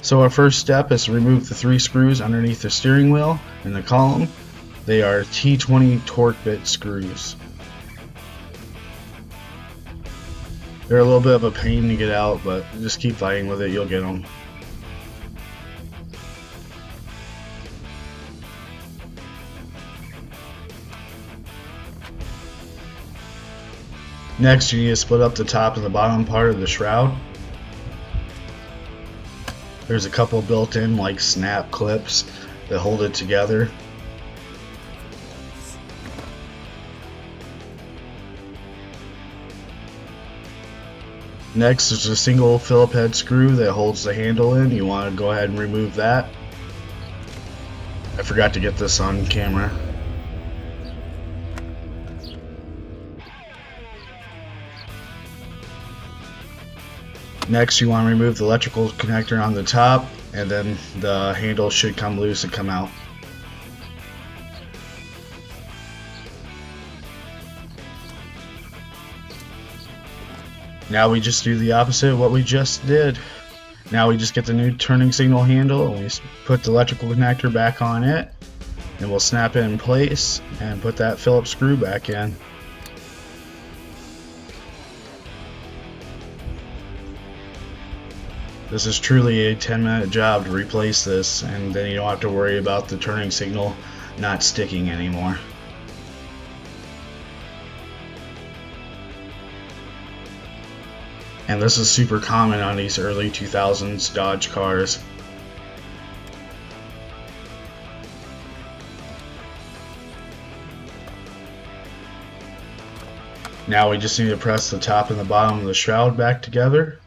So our first step is to remove the 3 screws underneath the steering wheel and the column. They are T20 torque bit screws. They're a little bit of a pain to get out, but just keep fighting with it, you'll get them. Next, you need to split up the top and the bottom part of the shroud. There's a couple built-in like snap clips that hold it together. Next is a single Phillip head screw that holds the handle in. You want to go ahead and remove that. I forgot to get this on camera. Next, you want to remove the electrical connector on the top, and then the handle should come loose and come out. Now we just do the opposite of what we just did. Now we just get the new turning signal handle and we put the electrical connector back on it, and we'll snap it in place and put that Phillips screw back in. This is truly a 10-minute job to replace this, and then you don't have to worry about the turning signal not sticking anymore. And this is super common on these early 2000s Dodge cars. Now we just need to press the top and the bottom of the shroud back together.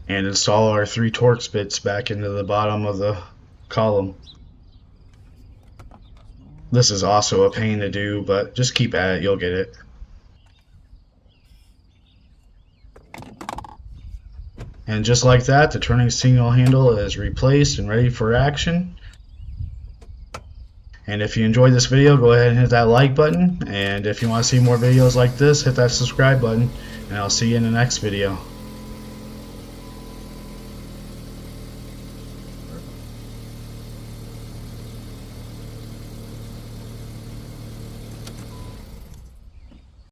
And install our 3 Torx bits back into the bottom of the column. This is also a pain to do, but just keep at it, you'll get it. And just like that, the turning signal handle is replaced and ready for action. And if you enjoyed this video, go ahead and hit that like button. And if you want to see more videos like this, hit that subscribe button. And I'll see you in the next video.